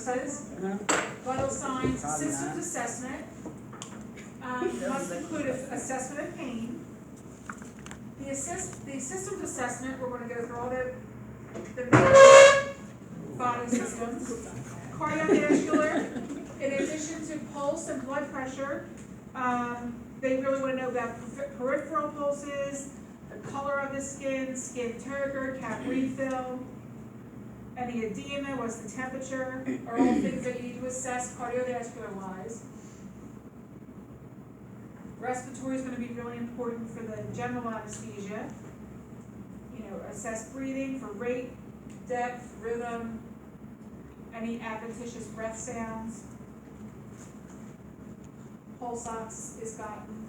nurses, vital signs, systems assessment, must include assessment of pain. The systems assessment, we're gonna go through all the main body systems. Cardiovascular, in addition to pulse and blood pressure, they really wanna know about peripheral pulses, the color of the skin, skin turgor, cap refill, any edema, what's the temperature, are all things that you need to assess cardiovascular wise. Respiratory is going to be really important for the general anesthesia. You know, assess breathing for rate, depth, rhythm, any adventitious breath sounds. Pulse ox is gotten.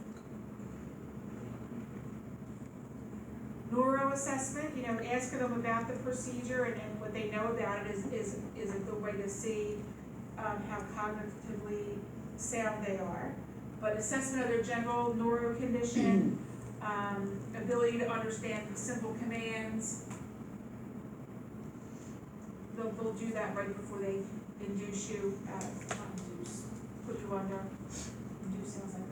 Neuro assessment, you know, asking them about the procedure and what they know about it is a good way to see how cognitively sound they are. But assessment of their general neuro condition, ability to understand simple commands. They'll do that right before they induce you, not induce, put you under. Induce sounds like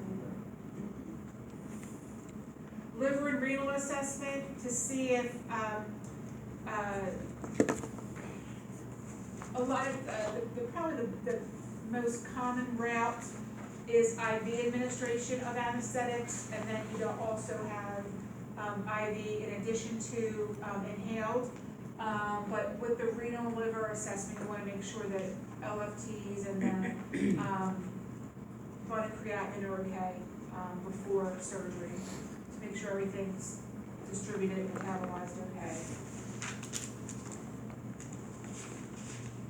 liver and renal assessment to see if a lot of probably the most common route is IV administration of anesthetics, and then you also have IV in addition to inhaled. But with the renal and liver assessment, you want to make sure that LFTs and the blood and creatinine are okay before surgery, to make sure everything's distributed and metabolized okay.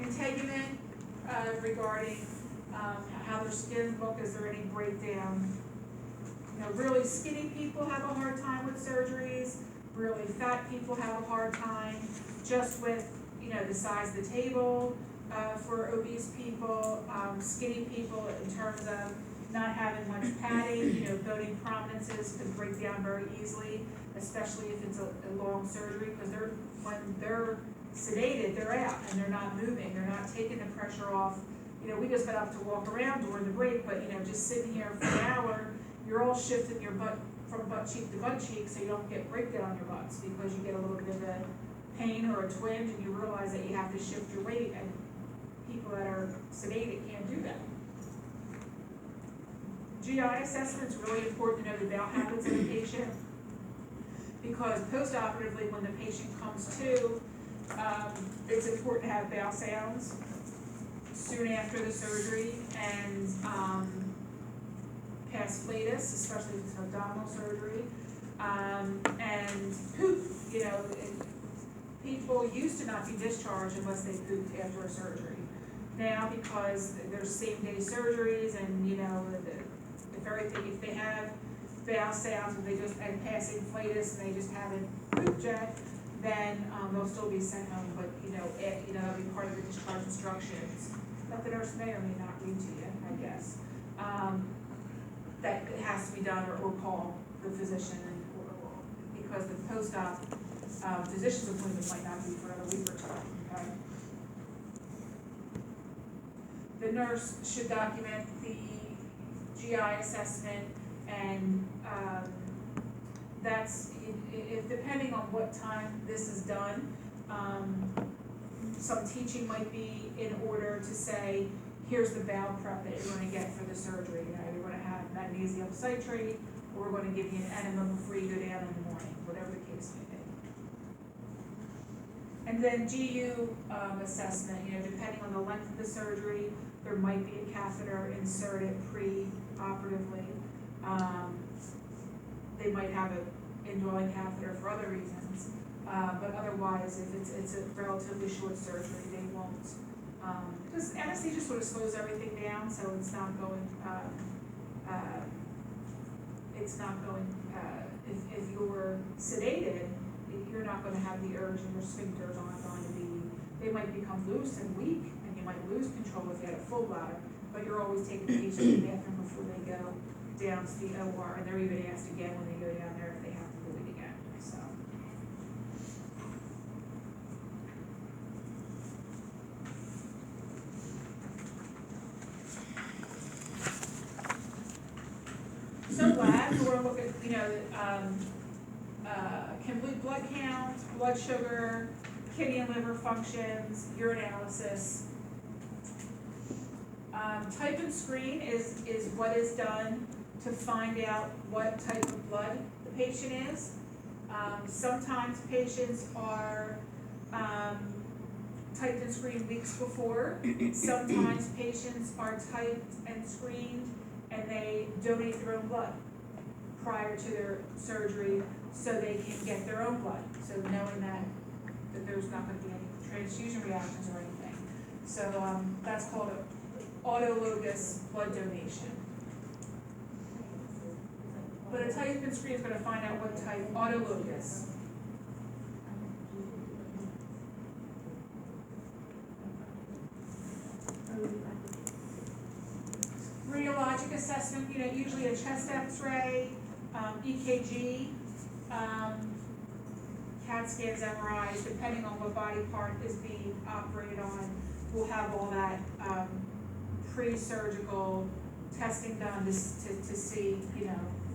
Integument regarding how their skin look, is there any breakdown? You know, really skinny people have a hard time with surgeries. Really fat people have a hard time just with, you know, the size of the table for obese people. Skinny people in terms of not having much padding, you know, bony prominences can break down very easily, especially if it's a long surgery, because when they're sedated, they're out and they're not moving, they're not taking the pressure off. You know, we just got up to walk around during the break, but you know, just sitting here for an hour, you're all shifting your butt from butt cheek to butt cheek, so you don't get breakdown on your butts, because you get a little bit of a pain or a twinge and you realize that you have to shift your weight, and people that are sedated can't do that. GI assessment is really important to know the bowel habits of the patient, because post-operatively when the patient comes to, it's important to have bowel sounds soon after the surgery, and past flatus, especially if it's abdominal surgery, and poop. You know, people used to not be discharged unless they pooped after a surgery. Now, because there's same-day surgeries, and you know, if they have bowel sounds and passing flatus and they just haven't pooped yet, then they'll still be sent home. But you know, that'll be part of the discharge instructions that the nurse may or may not read to you, I guess. That it has to be done, or call the physician, because the post-op physician's appointment might not be for another week or two. Okay. The nurse should document the GI assessment, and that's depending on what time this is done. Some teaching might be in order to say, here's the bowel prep that you're going to get for the surgery. You know, you're going to have magnesium citrate, or we're going to give you an enema before you go down in the morning, whatever the case may be. And then GU assessment, you know, depending on the length of the surgery, there might be a catheter inserted pre-operatively. They might have an indwelling catheter for other reasons, but otherwise, if it's a relatively short surgery, they won't. Because anesthesia sort of slows everything down, so it's not going. If you're sedated, you're not going to have the urge, and your sphincters aren't going to be. They might become loose and weak, and you might lose control if you had a full bladder. But you're always taking the patient to the bathroom before they go down to the OR, and they're even asked again when they go down there if they have to do it again. So. some labs, we're gonna look at, complete blood count, blood sugar, kidney and liver functions, urinalysis. Type and screen is what is done to find out what type of blood the patient is. Sometimes patients are typed and screened weeks before. Sometimes patients are typed and screened and they donate their own blood prior to their surgery so they can get their own blood. So knowing that there's not going to be any transfusion reactions or anything. So that's called an autologous blood donation. But a type and screen is going to find out what type autologous. Radiologic assessment, usually a chest X-ray, EKG, CAT scans, MRIs, depending on what body part is being operated on. We'll have all that pre-surgical testing done to see,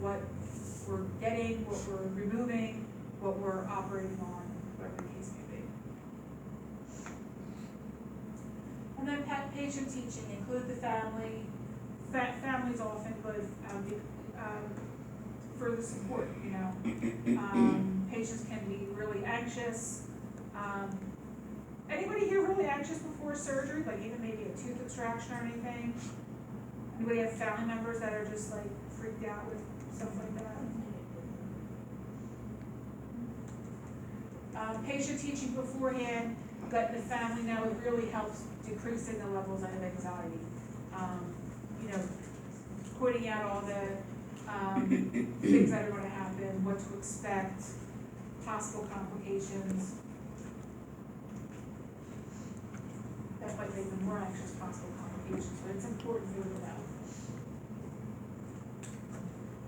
what we're getting, what we're removing, what we're operating on, whatever the case may be. And then patient teaching, include the family. Family's often good for the support, Patients can be really anxious. Anybody here really anxious before surgery, like even maybe a tooth extraction or anything? Anybody have family members that are just like freaked out with stuff like that? Patient teaching beforehand, letting the family know, it really helps decreasing the levels of anxiety. Pointing out all the things that are going to happen, what to expect, possible complications. That might make them more anxious, possible complications, but it's important for them to know.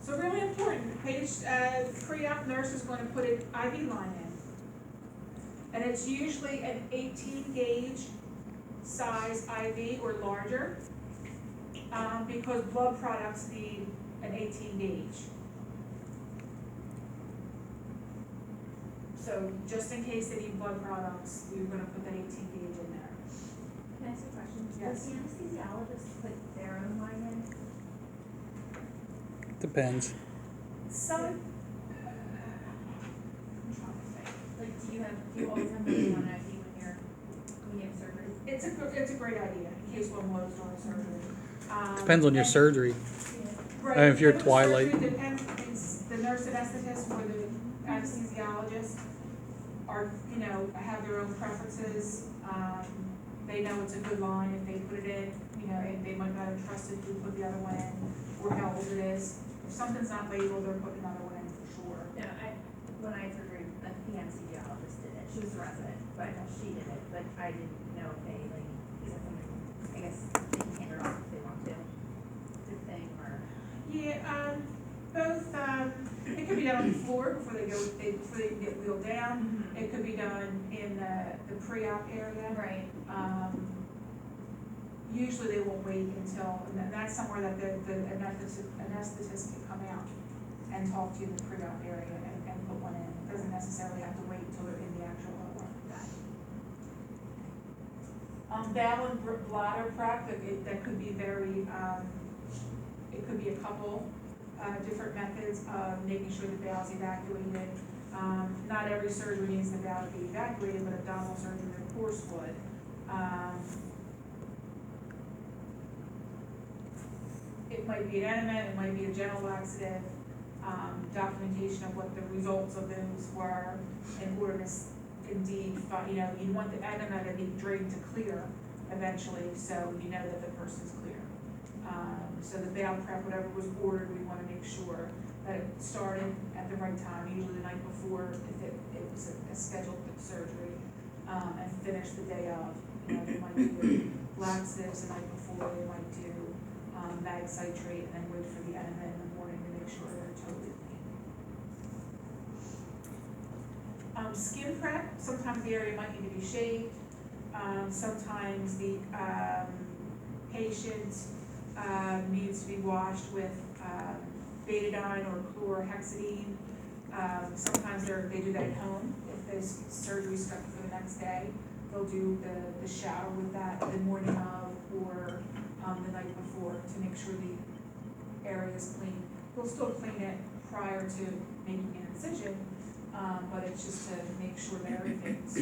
So really important, pre-op nurse is going to put an IV line in. And it's usually an 18 gauge size IV or larger, because blood products need an 18 gauge. So just in case they need blood products, you're going to put that 18 gauge in there. Can I ask a question? Yes. Does the anesthesiologist put their own line in? Depends. Some, I'm trying to think. Like, do you always have money on IV when you have surgery? It's a great idea in case one blows during surgery. Depends on your and- surgery. Right. I mean, if you're depends on the Twilight. surgery, depends, the nurse anesthetist or the anesthesiologist are, have their own preferences. They know it's a good line if they put it in, and they might not have trusted who put the other one in or how old it is. If something's not labeled, they're putting another one in for sure. No, when I had surgery, the anesthesiologist did it. She was a resident, but she did it, but I didn't know if they, is that something, I guess they can hand it off if they want to. Good thing, or? Yeah, both, it could be done on the floor before they get wheeled down. Mm-hmm. It could be done in the pre-op area. Right. Usually they won't wait until, and that's somewhere that the anesthetist can come out and talk to you in the pre-op area and put one in. It doesn't necessarily have to wait until they're in the actual OR. Bowel and bladder prep, that could be very, it could be a couple different methods of making sure the bowel's evacuated. Not every surgery needs the bowel to be evacuated, but abdominal surgery of course would. It might be an enema, it might be a general laxative, documentation of what the results of those were in order to indeed, you want the enema to be drained to clear eventually, so you know that the person's clear. So the bowel prep, whatever was ordered, we want to make sure that it started at the right time, usually the night before, if it was a scheduled surgery, and finished the day of. They might do laxatives the night before, they might do mag citrate, and then wait for the enema in the morning to make sure they're totally clean. Skin prep, sometimes the area might need to be shaved. Sometimes the patient needs to be washed with betadine or chlorhexidine. Sometimes they do that at home, if there's surgery stuck for the next day, they'll do the shower with that the morning of or the night before to make sure the area is clean. They'll still clean it prior to making an incision, but it's just to make sure that everything's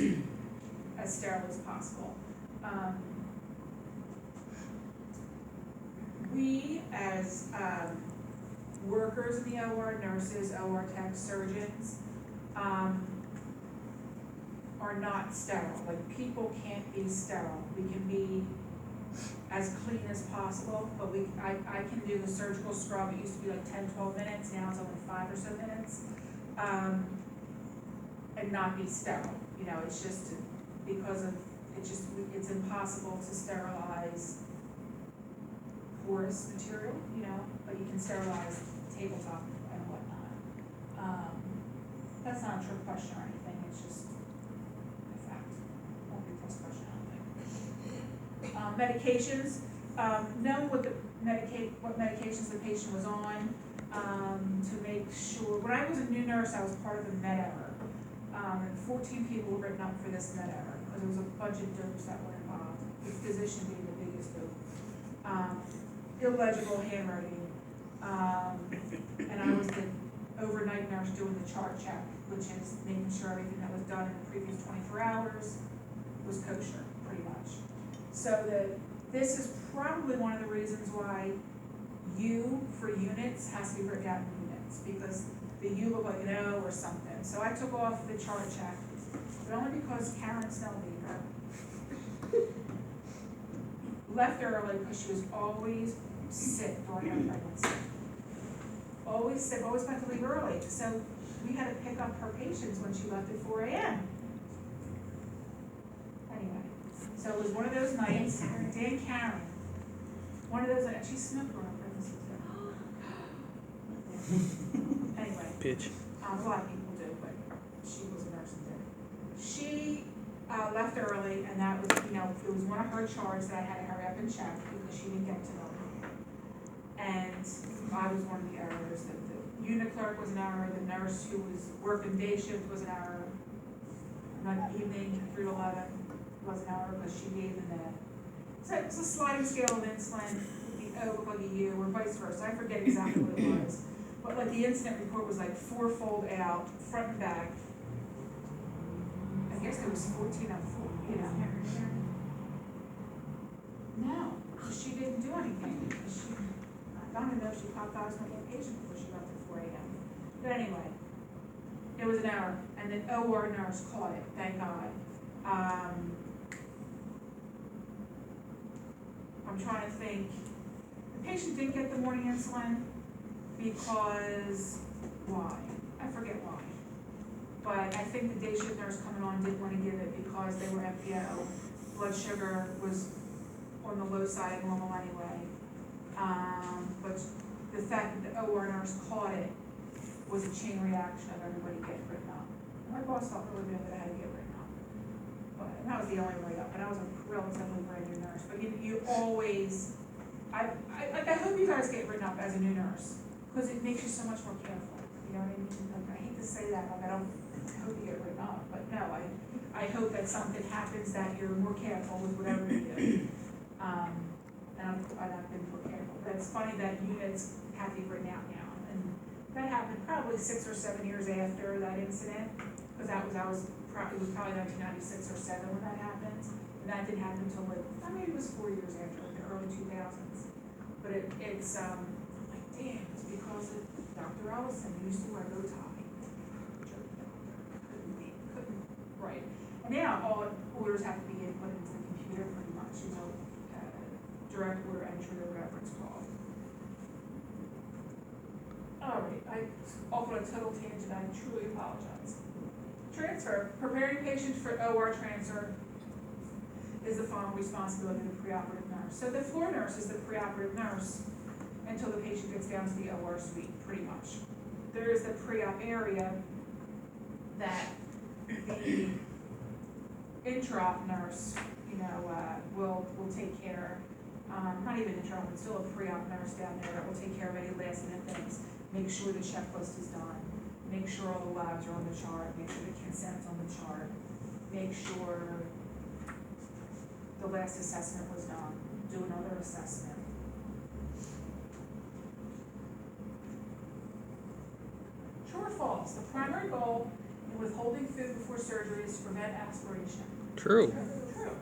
as sterile as possible. We, as workers in the OR, nurses, OR techs, surgeons, are not sterile. Like, people can't be sterile. We can be as clean as possible, but I can do the surgical scrub. It used to be like 10, 12 minutes, now it's only 5 or so minutes, and not be sterile. You know, it's just because of, it's impossible to sterilize porous material, you know, but you can sterilize tabletop and whatnot. That's not a trick question or anything, it's just a fact. Won't be a test question, I don't think. Medications, know what medications the patient was on, to make sure. When I was a new nurse, I was part of the med error, and 14 people were written up for this med error, because there was a bunch of dopes that were involved, the physician being the biggest dope. Illegible handwriting, and I was the overnight nurse doing the chart check, which is making sure everything that was done in the previous 24 hours was kosher, pretty much. So this is probably one of the reasons why U for units has to be written out in units, because the U looked like an O or something. So I took off the chart check, but only because Karen Snellbeaver left early because she was always sick during her pregnancy. Always sick, always had to leave early. So we had to pick up her patients when she left at 4 a.m. Anyway, so it was one of those nights, Dan Karen, one of those, and she smoked during her pregnancy too. Anyway. Pitch. A lot of people do, but she was a nurse and did. She left early, and that was, you know, it was one of her charts that I had to hurry up and check because she didn't get to them. And I was one of the errors. The unit clerk was an error, the nurse who was working day shift was an error, not evening 3 to 11 was an error because she gave the med. So it was a sliding scale of insulin, the O looked like a U, or vice versa. I forget exactly what it was. But like the incident report was like 4-fold out, front and back. I guess there was 14 on 4, you know. No, she didn't do anything. I don't even know if she popped out as my patient before she left at 4 a.m. But anyway, it was an error, and the OR nurse caught it, thank God. I'm trying to think. The patient didn't get the morning insulin because, why? I forget why. But I think the day shift nurse coming on didn't want to give it because they were FPO. Blood sugar was on the low side of normal anyway. But the fact that the OR nurse caught it was a chain reaction of everybody getting written up. My boss thought really bad that I had to get written up. But that was the only write up, and I was a relatively brand new nurse. But you always, I hope you guys get written up as a new nurse, because it makes you so much more careful. You know what I mean? Like, I hate to say that, like I hope you get written up, but no, I hope that something happens that you're more careful with whatever you do. And I've been more careful. But it's funny that units have to be written out now, and that happened probably 6 or 7 years after that incident, because it was probably 1996 or 7 when that happened, and that didn't happen until like, it was 4 years after, like the early 2000s. But it's like, damn, it's because of Dr. Ellison, who used to wear a bow tie. Couldn't write. And now all orders have to be input into the computer pretty much, you know, direct order entry or whatever it's called. All right, off on a total tangent, I truly apologize. Transfer, preparing patients for OR transfer is the final responsibility of the preoperative nurse. So the floor nurse is the preoperative nurse until the patient gets down to the OR suite, pretty much. There is the pre-op area that the intra-op nurse, you know, will take care of. Not even intra-op, but still a pre-op nurse down there that will take care of any last minute things. make sure the checklist is done, make sure all the labs are on the chart, make sure the consent's on the chart, make sure the last assessment was done, do another assessment. True or false? The primary goal in withholding food before surgery is to prevent aspiration. True. True.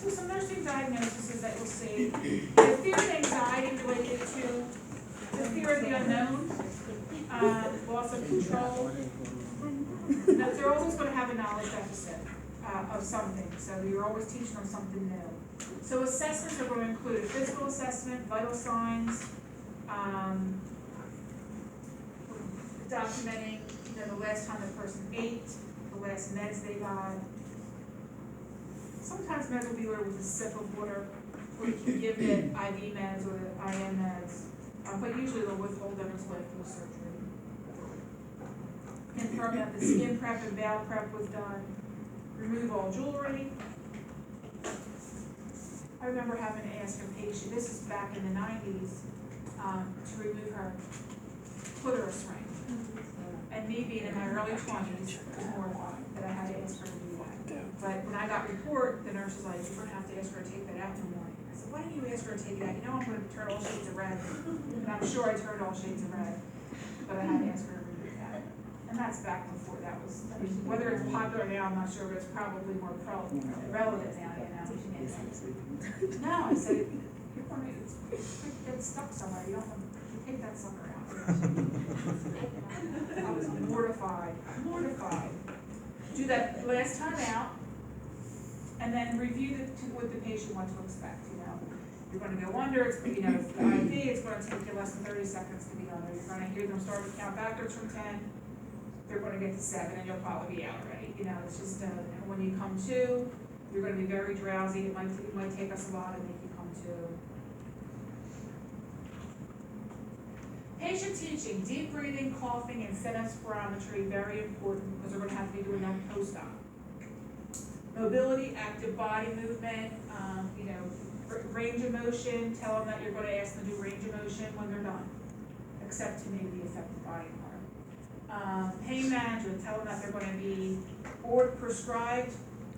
So some nursing diagnoses that you'll see, the fear and anxiety related to the fear of the unknown, loss of control. Now, they're always going to have a knowledge deficit of something, so you're always teaching them something new. So assessments are going to include a physical assessment, vital signs, documenting, the last time the person ate, the last meds they got. Sometimes meds will be ordered with a sip of water, or you can give it IV meds or IM meds, but usually they'll withhold them until after the surgery. Confirm that the skin prep and bowel prep was done. Remove all jewelry. I remember having to ask a patient, this is back in the 90s, to remove her clitoris ring. And me being in my early 20s, was mortified that I had to ask her to do that. But when I got report, the nurse was like, you're gonna have to ask her to take that out in the morning. I said, why didn't you ask her to take it out? You know I'm gonna turn all shades of red. And I'm sure I turned all shades of red, but I had to ask her to remove that. And that's back before that was, whether it's popular now, I'm not sure, but it's probably more relevant now, No, I said, you're gonna get stuck somewhere, you don't want to take that sucker out. I was mortified. Do that last time out, and then review what the patient wants to expect, You're gonna go under, it's, the IV, it's gonna take you less than 30 seconds to be under. You're gonna hear them start to count backwards from 10, they're gonna get to 7, and you'll probably be out already. It's just, when you come to, you're gonna be very drowsy, it might take us a while to make you come to. Patient teaching, deep breathing, coughing, and sense spirometry, very important, because we're gonna have to be doing that post-op. Mobility, active body movement, range of motion, tell them that you're gonna ask them to do range of motion when they're done, except to maybe the affected body part. Pain management, tell them that they're gonna be board prescribed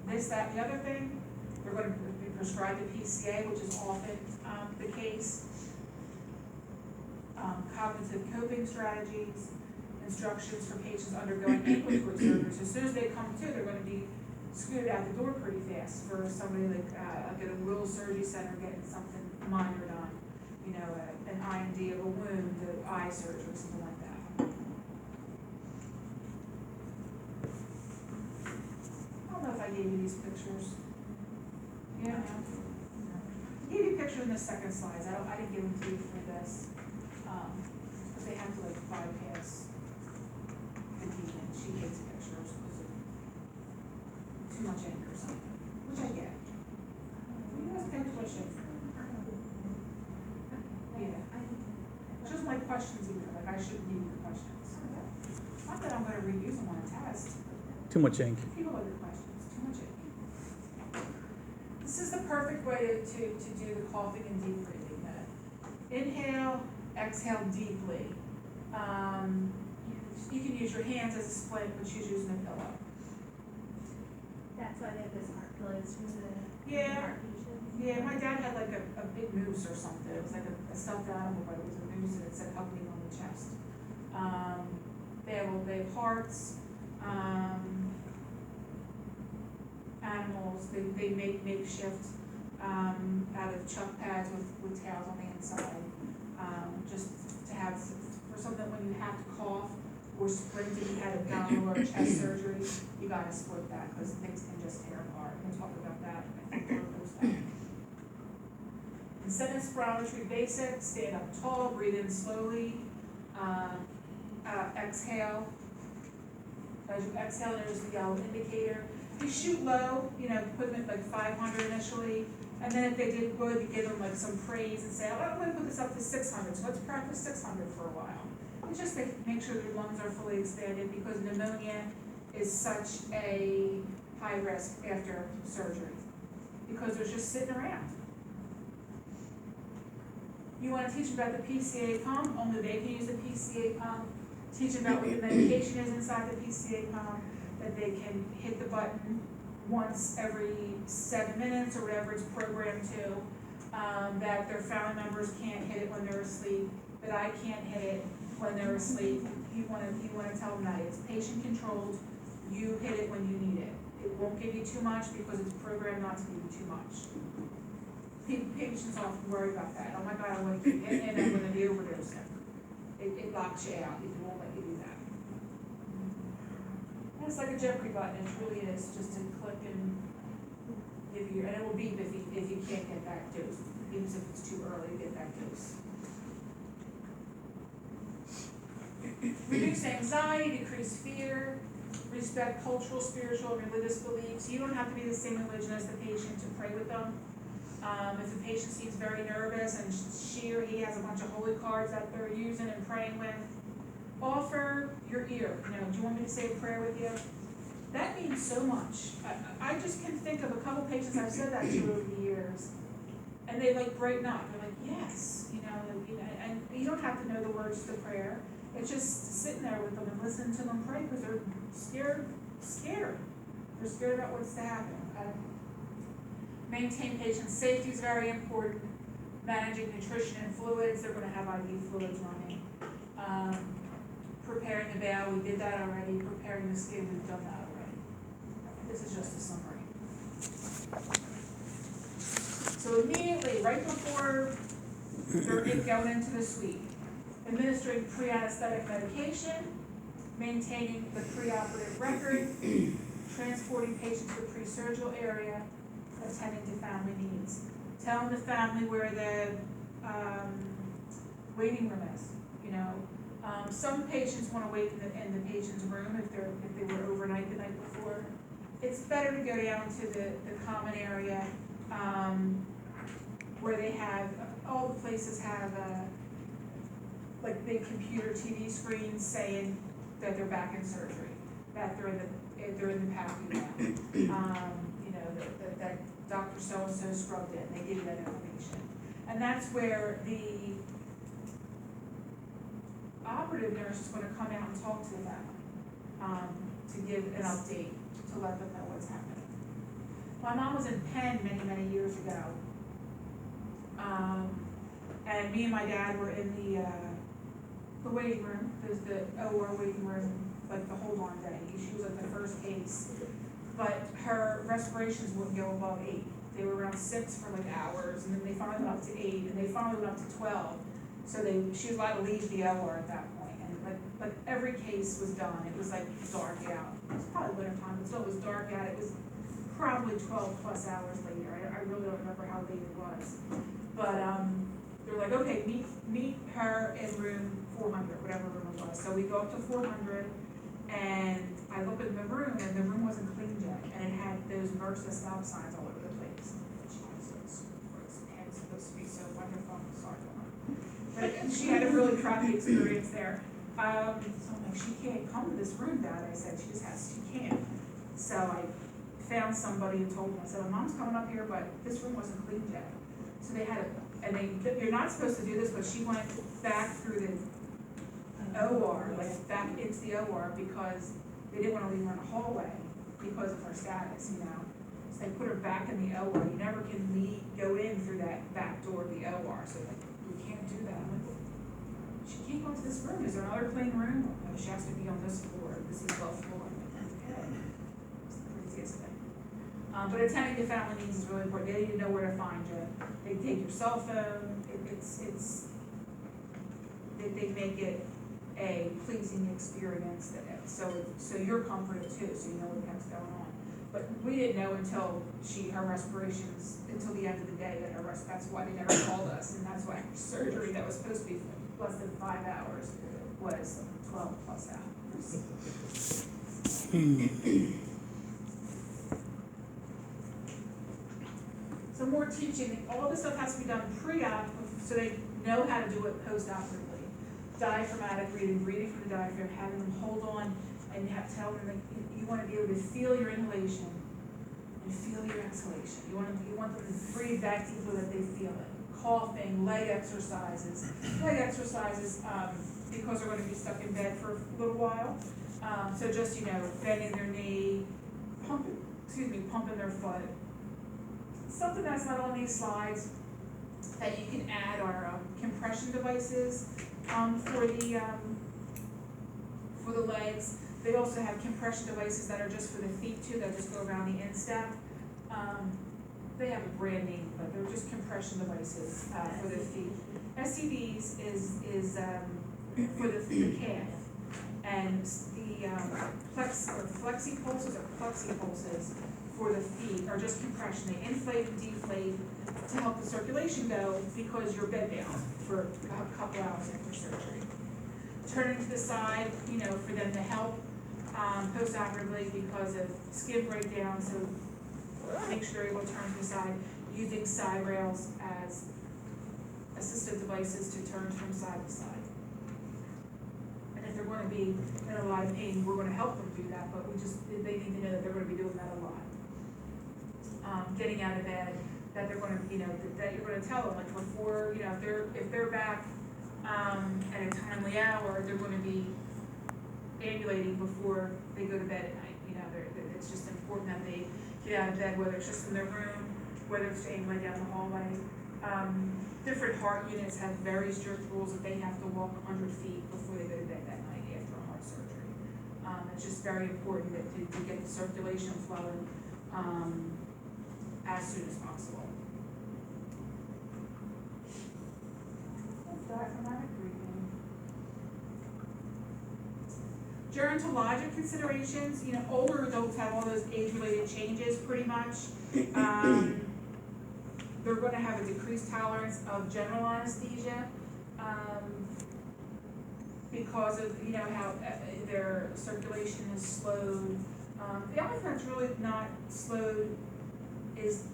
this, that, and the other thing. They're gonna be prescribed a PCA, which is often the case. Cognitive coping strategies, instructions for patients undergoing ambulatory surgeries. As soon as they come to, they're gonna be scooted out the door pretty fast for somebody like at a Will Surgery Center getting something minor done, an IND of a wound, an eye surgery, something like that. I don't know if I gave you these pictures. Yeah. I gave you a picture in the second slides. I didn't give them to you for this. Because they have to bypass the demon. She hates pictures because of too much ink or something, which I get. You guys pay tuition. Yeah. She doesn't like questions either, I shouldn't give you the questions. Not that I'm gonna reuse them on a test. Too much ink. People like the questions, too much ink. This is the perfect way to do the coughing and deep breathing. Inhale, exhale deeply. You can use your hands as a splint, but she's using a pillow. That's why they have those heart pillows for the Yeah. heart patients. Yeah, my dad had like a big moose or something. It was like a stuffed animal, but it was a moose and it said "Hug me" on the chest. They have hearts, animals. They make makeshift out of chuck pads with towels on the inside, just to have for something when you have to cough or sprint if you had abdominal or chest surgery, you gotta split that because things can just tear apart. We'll talk about that. I think we'll post that. And sentence spirometry basic, stand up tall, breathe in slowly, exhale. As you exhale, there's the yellow indicator. You shoot low, put them at like 500 initially, and then if they did good, you give them like some praise and say, oh, I'm gonna put this up to 600, so let's practice 600 for a while. And just to make sure your lungs are fully expanded because pneumonia is such a high risk after surgery. because they're just sitting around. You wanna teach them about the PCA pump, only they can use the PCA pump. Teach them about what the medication is inside the PCA pump, that they can hit the button once every 7 minutes or whatever it's programmed to. That their family members can't hit it when they're asleep, that I can't hit it when they're asleep. You wanna tell them that it's patient controlled, you hit it when you need it. It won't give you too much because it's programmed not to give you too much. Patients often worry about that. Oh my God, I want to keep hitting it, I'm gonna be overdosing. It locks you out, it won't let you do that. And it's like a Jeopardy button, it really is, just to click and give you, and it will beep if you can't get that dose, even if it's too early to get that dose. Reduce anxiety, decrease fear, respect cultural, spiritual, and religious beliefs. You don't have to be the same religion as the patient to pray with them. If the patient seems very nervous and she or he has a bunch of holy cards that they're using and praying with, offer your ear. You know, do you want me to say a prayer with you? That means so much. I just can think of a couple patients I've said that to over the years, and they like brighten up. They're like, yes, and you don't have to know the words to the prayer. It's just sitting there with them and listening to them pray because they're scared. They're scared about what's to happen. Maintain patient safety is very important. Managing nutrition and fluids, they're gonna have IV fluids running. Preparing the bowel, we did that already. Preparing the skin, we've done that already. This is just a summary. So immediately, right before they're going into the suite, administering pre-anesthetic medication, maintaining the preoperative record, transporting patients to the pre-surgical area, attending to family needs. Telling the family where the waiting room is, some patients wanna wait in the patient's room if they were overnight the night before. It's better to go down to the common area, where they have, all the places have, like big computer TV screens saying that they're back in surgery, that they're in the PACU now. That Dr. So-and-so scrubbed in, they give you that information. And that's where the operative nurse is gonna come out and talk to the family, to give an update, to let them know what's happening. My mom was in Penn many, many years ago. And me and my dad were in the waiting room, there's the OR waiting room, like the hold on day. She was like the first case. But her respirations wouldn't go above 8. They were around 6 for like hours, and then they finally went up to 8, and they finally went up to 12. So she was allowed to leave the OR at that point. And like every case was done. It was like dark out. It was probably winter time, but still it was dark out. It was probably 12 plus hours later. I really don't remember how late it was. But they're like, okay, meet her in room 400, whatever room it was. So we go up to 400, and I look in the room, and the room wasn't cleaned yet, and it had those MRSA stop signs all over the place. Jesus, it's supposed to be so wonderful. Sorry, but she had a really crappy experience there. So I'm like, she can't come to this room, Dad. I said, she can't. So I found somebody and told them, I said, my mom's coming up here, but this room wasn't cleaned yet. So they had you're not supposed to do this, but she went back through the OR, like back into the OR, because they didn't want to leave her in the hallway because of her status, So they put her back in the OR. You never can go in through that back door of the OR. So like, you can't do that. I'm like, she can't go into this room. Is there another clean room? No, she has to be on this floor. This is 12th floor. Okay. It's the craziest thing. But attending to family needs is really important. They need to know where to find you. They take your cell phone. They make it a pleasing experience, so you're comforted too, so you know what the heck's going on. But we didn't know until her respirations, until the end of the day that that's why they never called us, and that's why her surgery that was supposed to be less than 5 hours was 12 plus hours. So more teaching, all this stuff has to be done pre-op, so they know how to do it post-operatively. Diaphragmatic breathing from the diaphragm, having them hold on, and you have to tell them that you want to be able to feel your inhalation, and You feel your exhalation. You want them to breathe that deeply that they feel it. Coughing, leg exercises. Because they're gonna be stuck in bed for a little while. So just, bending their knee, pumping their foot. Something that's not on these slides that you can add are compression devices for the legs. They also have compression devices that are just for the feet too, that just go around the instep. They have a brand name, but they're just compression devices for the feet. SCDs is for the calf, and the flexi pulses for the feet are just compression. They inflate and deflate to help the circulation go because you're bed bound for a couple hours after surgery. Turning to the side, for them to help post-operatively because of skin breakdown, so make sure you're able to turn to the side, using side rails as assistive devices to turn from side to side. And if they're going to be in a lot of pain, we're going to help them do that, but they need to know that they're going to be doing that a lot. Getting out of bed, that they're going to, that you're going to tell them, like before, if they're back at a timely hour, they're going to be ambulating before they go to bed at night. It's just important that they get out of bed, whether it's just in their room, whether it's ambulating down the hallway. Different heart units have very strict rules that they have to walk 100 feet before they go to bed that night after a heart surgery. It's just very important to get the circulation flowing as soon as possible. Diaphragmatic breathing. Gerontologic considerations, older adults have all those age-related changes pretty much. They're going to have a decreased tolerance of general anesthesia because of, how their circulation is slowed. The only thing that's really not slowed is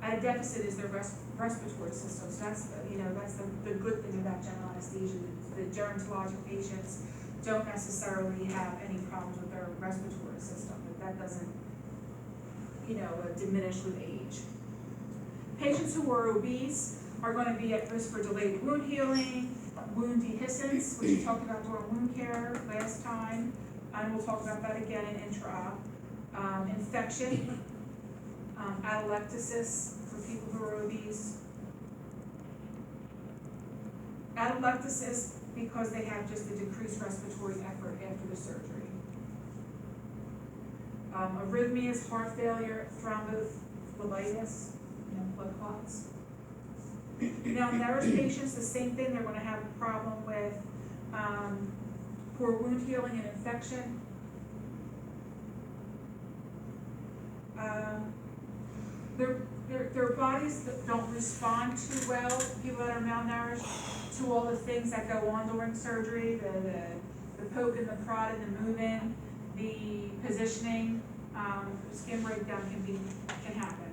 at a deficit is their respiratory system. So that's the good thing about general anesthesia. The gerontologic patients don't necessarily have any problems with their respiratory system, but that doesn't diminish with age. Patients who are obese are going to be at risk for delayed wound healing, wound dehiscence, which we talked about during wound care last time, and we'll talk about that again in intra-op. Infection, atelectasis for people who are obese. Atelectasis because they have just a decreased respiratory effort after the surgery. Arrhythmias, heart failure, thrombophlebitis, blood clots. Malnourished patients, the same thing, they're going to have a problem with poor wound healing and infection. Their bodies don't respond too well, people that are malnourished, to all the things that go on during surgery, the poke and the prod and the moving, the positioning, skin breakdown can happen.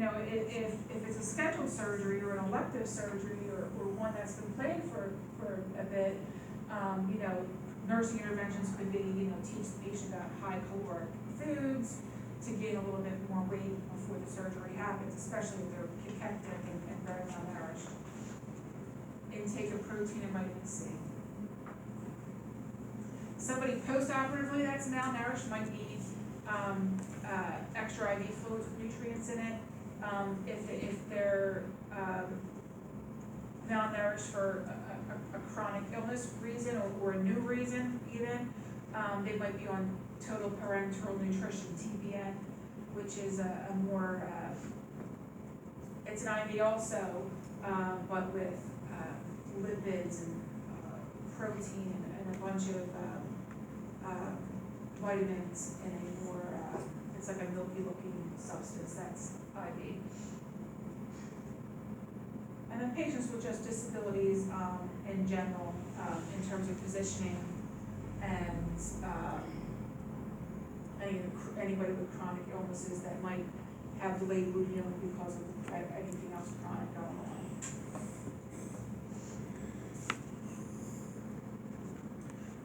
If it's a scheduled surgery or an elective surgery or one that's been planned for a bit, nursing interventions could be, teach the patient about high caloric foods to gain a little bit more weight before the surgery happens, especially if they're cachectic and very malnourished. Intake of protein and vitamin C. Somebody post-operatively that's malnourished might need extra IV fluids with nutrients in it. If they're malnourished for a chronic illness reason or a new reason even, they might be on total parenteral nutrition, TPN, which is a more, it's an IV also, but with lipids and protein and a bunch of vitamins in a more, it's like a milky looking substance that's IV. And then patients with just disabilities in general, in terms of positioning and anybody with chronic illnesses that might have delayed wound healing because of anything else chronic going on.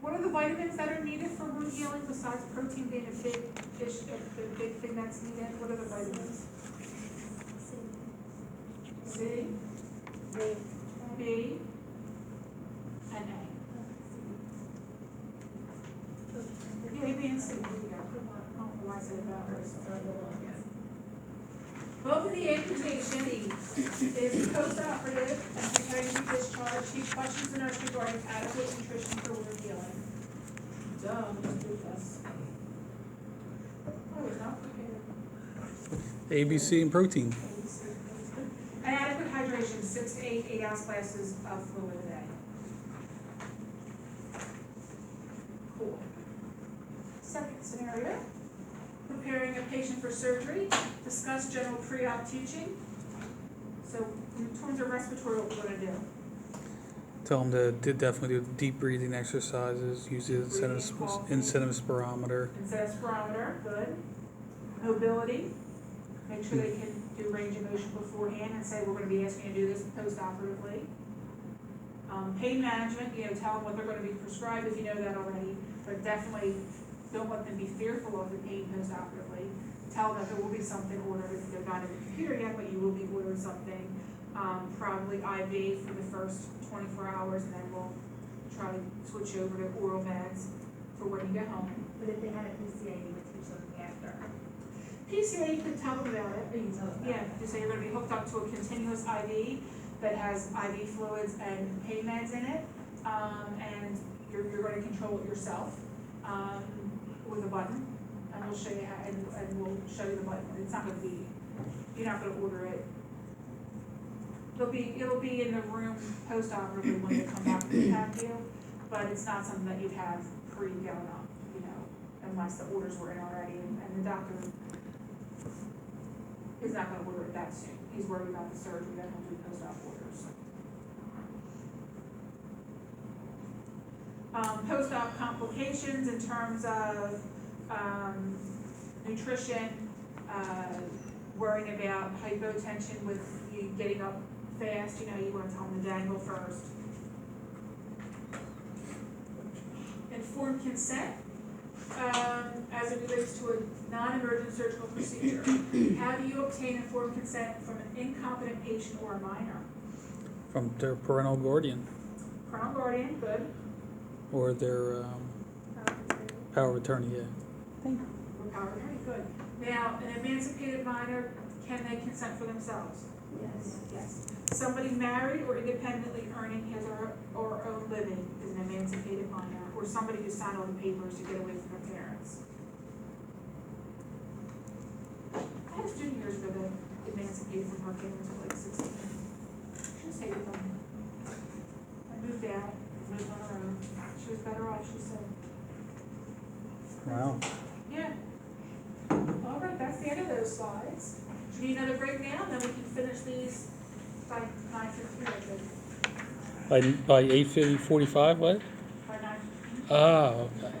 What are the vitamins that are needed for wound healing besides protein being a big issue, a big thing that's needed? What are the vitamins? C, B, and A. Yeah, A, B, and C. There you go. I don't know why I said it backwards. Both of the amputation is post-operative and preparing to be discharged. He questions the nurse regarding adequate nutrition for wound healing. Duh, just do this. I was not prepared. ABC and protein. And adequate hydration, 6 to 8 ounce glasses of fluid a day. Cool. Second scenario, preparing a patient for surgery, discuss general pre-op teaching. So in terms of respiratory, what we're gonna do? Tell them to definitely do deep breathing exercises, use the incentive spirometer. Instead of spirometer, good. Mobility, make sure they can do range of motion beforehand and say, we're gonna be asking you to do this post-operatively. Pain management, tell them what they're gonna be prescribed if you know that already, but definitely don't let them be fearful of the pain post-operatively. Tell them that there will be something ordered if they're not in the computer yet, but you will be ordering something, probably IV for the first 24 hours, and then we'll try to switch over to oral meds for when you get home. But if they had a PCA, you would teach them after. PCA, you can tell them about it. You can tell them that. Yeah, just say you're gonna be hooked up to a continuous IV that has IV fluids and pain meds in it, and you're gonna control it yourself, with a button, and we'll show you how, and we'll show you the button. It's not gonna be, you're not gonna order it. It'll be in the room post-operatively when they come back to have you, but it's not something that you'd have pre-going up, unless the orders were in already, and the doctor is not gonna order it that soon. He's worried about the surgery, then he'll do post-op orders. Post-op complications in terms of, nutrition, worrying about hypotension with you getting up fast, you wanna tell them to dangle first. Informed consent, as it relates to a non-emergent surgical procedure. How do you obtain informed consent from an incompetent patient or a minor? From their parental guardian Parental guardian, good. or their power of attorney, yeah. Or power of attorney, good. Now, an emancipated minor, can they consent for themselves? Yes. Yes. Somebody married or independently earning his or her own living is an emancipated minor, or somebody who signed all the papers to get away from their parents. I had a student years ago that emancipated from her parents at like 16. She was hated them. I moved out, moved on her own. She was better off, she said. Wow. Yeah. All right, that's the end of those slides. Do you need another break now? Then we can finish these by 9:53, I think. By 8:45, what? By 9:50. Ah, okay.